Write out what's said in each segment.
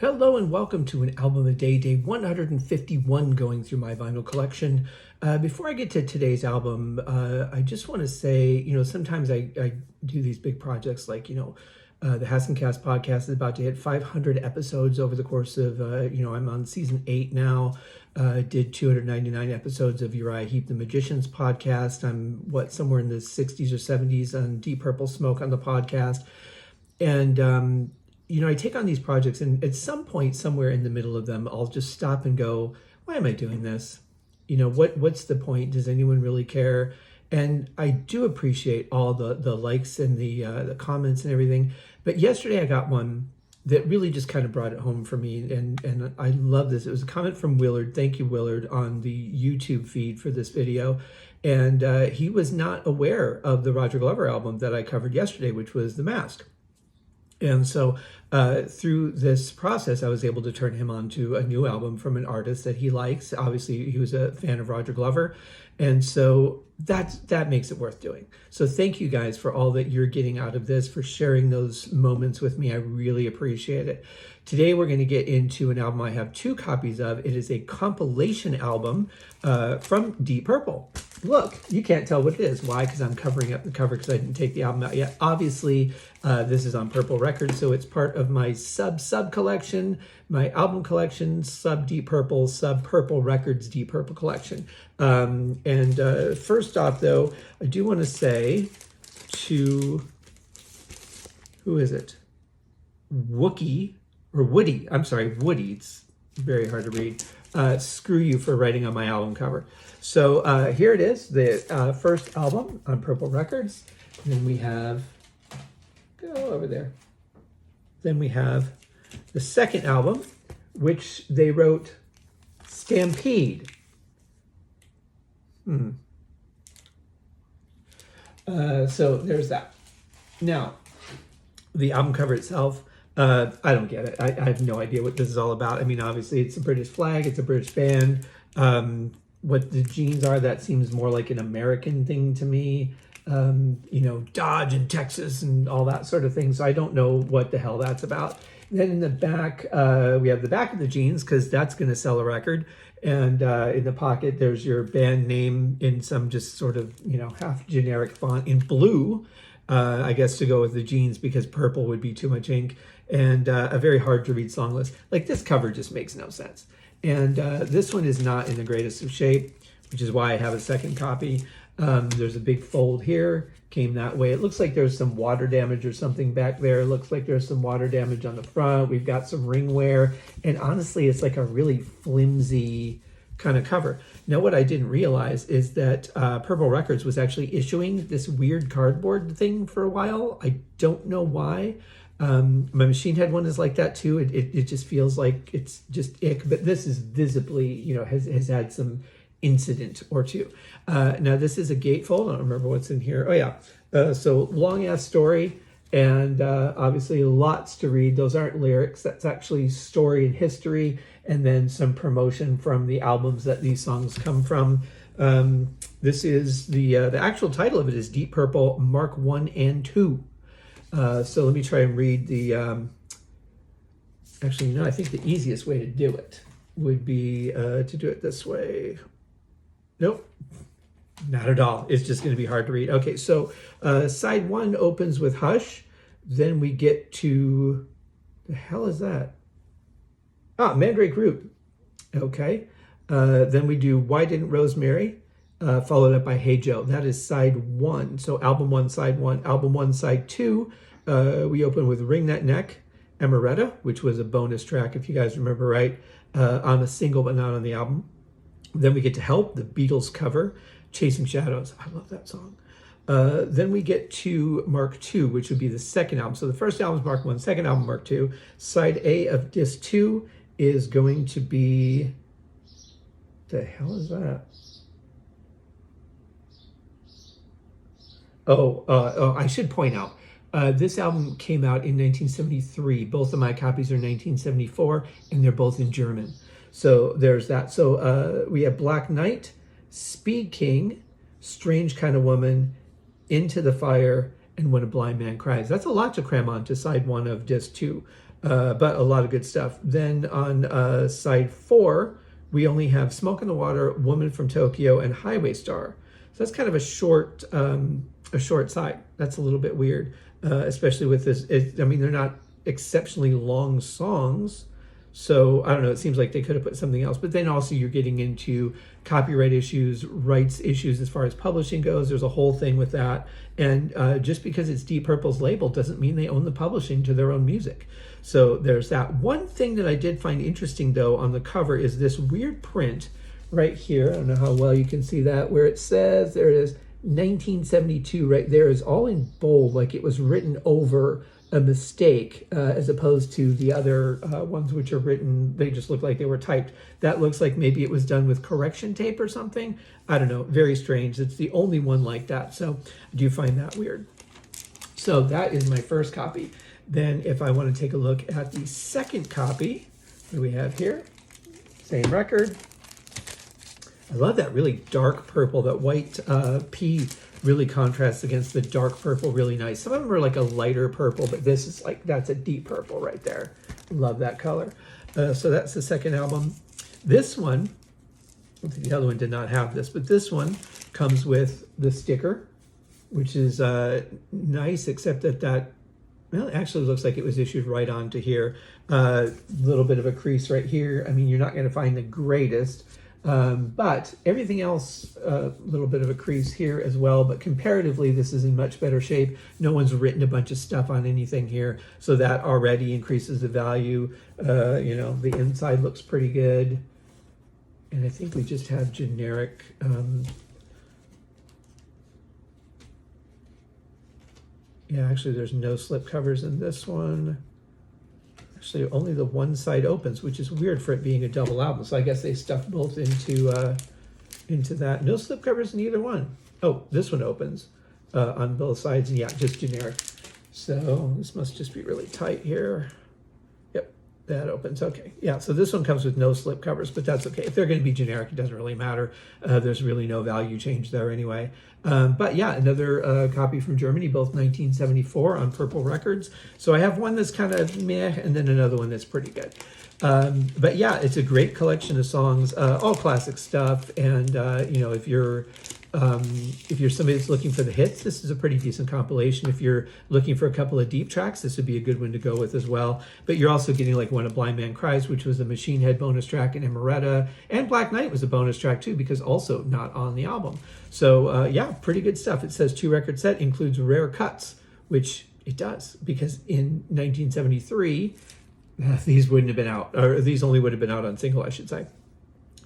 Hello and welcome to an album a day, day 151 going through my vinyl collection. Before I get to today's album, I just want to say, sometimes I do these big projects like, the Hassancast podcast is about to hit 500 episodes over the course of, I'm on season 8 now. Did 299 episodes of Uriah Heep, the Magicians podcast. I'm, somewhere in the 60s or 70s on Deep Purple Smoke on the podcast. And, I take on these projects, and at some point, somewhere in the middle of them, I'll just stop and go, why am I doing this? What's the point? Does anyone really care? And I do appreciate all the likes and the comments and everything. But yesterday I got one that really just kind of brought it home for me. And I love this. It was a comment from Willard. Thank you, Willard, on the YouTube feed for this video. And he was not aware of the Roger Glover album that I covered yesterday, which was The Mask. And so through this process, I was able to turn him on to a new album from an artist that he likes. Obviously, he was a fan of Roger Glover. And so that makes it worth doing. So thank you guys for all that you're getting out of this, for sharing those moments with me. I really appreciate it. Today, we're going to get into an album I have 2 copies of. It is a compilation album from Deep Purple. Look, you can't tell what it is. Why? Because I'm covering up the cover because I didn't take the album out yet. Obviously, this is on Purple Records, so it's part of my sub collection, my album collection, sub Deep Purple, sub Purple Records Deep Purple collection. First off, though, I do want to say to, who is it? Woody. Woody. It's very hard to read. Screw you for writing on my album cover. So here it is, the first album on Purple Records. And then we have, go over there. Then we have the second album, which they wrote Stampede. So there's that. Now, the album cover itself, I don't get it. I have no idea what this is all about. I mean, obviously, it's a British flag. It's a British band. What the jeans are, that seems more like an American thing to me. Dodge and Texas and all that sort of thing. So I don't know what the hell that's about. Then in the back, we have the back of the jeans, because that's going to sell a record. And in the pocket, there's your band name in some just sort of, half generic font in blue. I guess to go with the jeans, because purple would be too much ink, and a very hard to read song list. Like, this cover just makes no sense. And this one is not in the greatest of shape, which is why I have a second copy. There's a big fold here, came that way. It looks like there's some water damage or something back there. It looks like there's some water damage on the front. We've got some ring wear, and honestly, it's like a really flimsy kind of cover. Now, what I didn't realize is that Purple Records was actually issuing this weird cardboard thing for a while. I don't know why. My Machine Head one is like that too. It just feels like it's just ick, but this is visibly, has had some incident or two. Now, this is a gatefold. I don't remember what's in here. Oh yeah. So long ass story, and obviously lots to read. Those aren't lyrics. That's actually story and history, and then some promotion from the albums that these songs come from. This is the actual title of it is Deep Purple Mark 1 and 2. So let me try and read the, I think the easiest way to do it would be to do it this way. Nope, not at all. It's just going to be hard to read. Okay, so side 1 opens with Hush. Then we get to, the hell is that? Mandrake Root. Okay. Then we do Why Didn't Rosemary? Followed up by Hey Joe. That is side 1. So album 1, side 1. Album 1, side 2. We open with Ring That Neck, Amaretta, which was a bonus track, if you guys remember right, on a single but not on the album. Then we get to Help, the Beatles cover, Chasing Shadows. I love that song. Then we get to Mark 2, which would be the second album. So the first album is Mark 1, second album Mark 2. Side A of disc 2 is going to be, the hell is that? I should point out, this album came out in 1973. Both of my copies are 1974, and they're both in German. So there's that. So we have Black Knight, Speed King, Strange Kind of Woman, Into the Fire, and When a Blind Man Cries. That's a lot to cram onto side 1 of disc 2. but a lot of good stuff. Then on side 4, we only have Smoke in the Water, Woman from Tokyo, and Highway Star. So that's kind of a short side. That's a little bit weird, especially with this. I mean, they're not exceptionally long songs, so I don't know. It seems like they could have put something else. But then also you're getting into copyright issues, rights issues as far as publishing goes. There's a whole thing with that. And just because it's Deep Purple's label doesn't mean they own the publishing to their own music. So there's that. One thing that I did find interesting, though, on the cover is this weird print right here. I don't know how well you can see that, where it says, there it is, 1972 right there is all in bold, like it was written over a mistake, as opposed to the other ones which are written, they just look like they were typed. That looks like maybe it was done with correction tape or something. I don't know, very strange. It's the only one like that, so I do find that weird. So that is my first copy. Then if I want to take a look at the second copy that we have here, same record. I love that really dark purple, that white pea really contrasts against the dark purple really nice. Some of them are like a lighter purple, but this is like, that's a deep purple right there. Love that color. So that's the second album. This one, I think the other one did not have this, but this one comes with the sticker, which is nice, except that well, it actually looks like it was issued right onto here. A little bit of a crease right here. I mean, you're not going to find the greatest, but everything else, a little bit of a crease here as well. But comparatively, this is in much better shape. No one's written a bunch of stuff on anything here, so that already increases the value. You know, the inside looks pretty good. And I think we just have generic... yeah, actually, there's no slip covers in this one. Actually, only the one side opens, which is weird for it being a double album. So I guess they stuffed both into that. No slip covers in either one. Oh, this one opens on both sides, and yeah, just generic. So this must just be really tight here. Yep, that opens. Okay, yeah. So this one comes with no slip covers, but that's okay. If they're going to be generic, it doesn't really matter. There's really no value change there anyway. But yeah, another copy from Germany, both 1974 on Purple Records. So I have one that's kind of meh, and then another one that's pretty good. But yeah, it's a great collection of songs, all classic stuff. And you know, if you're somebody that's looking for the hits, this is a pretty decent compilation. If you're looking for a couple of deep tracks, this would be a good one to go with as well. But you're also getting like When a Blind Man Cries, which was a Machine Head bonus track, and Amaretta, and Black Knight was a bonus track too, because also not on the album. So yeah, pretty good stuff. It says 2-record set, includes rare cuts, which it does, because in 1973, these wouldn't have been out, or these only would have been out on single, I should say.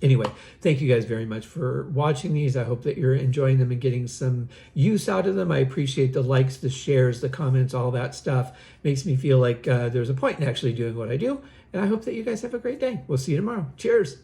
Anyway, thank you guys very much for watching these. I hope that you're enjoying them and getting some use out of them. I appreciate the likes, the shares, the comments, all that stuff. Makes me feel like there's a point in actually doing what I do. And I hope that you guys have a great day. We'll see you tomorrow. Cheers.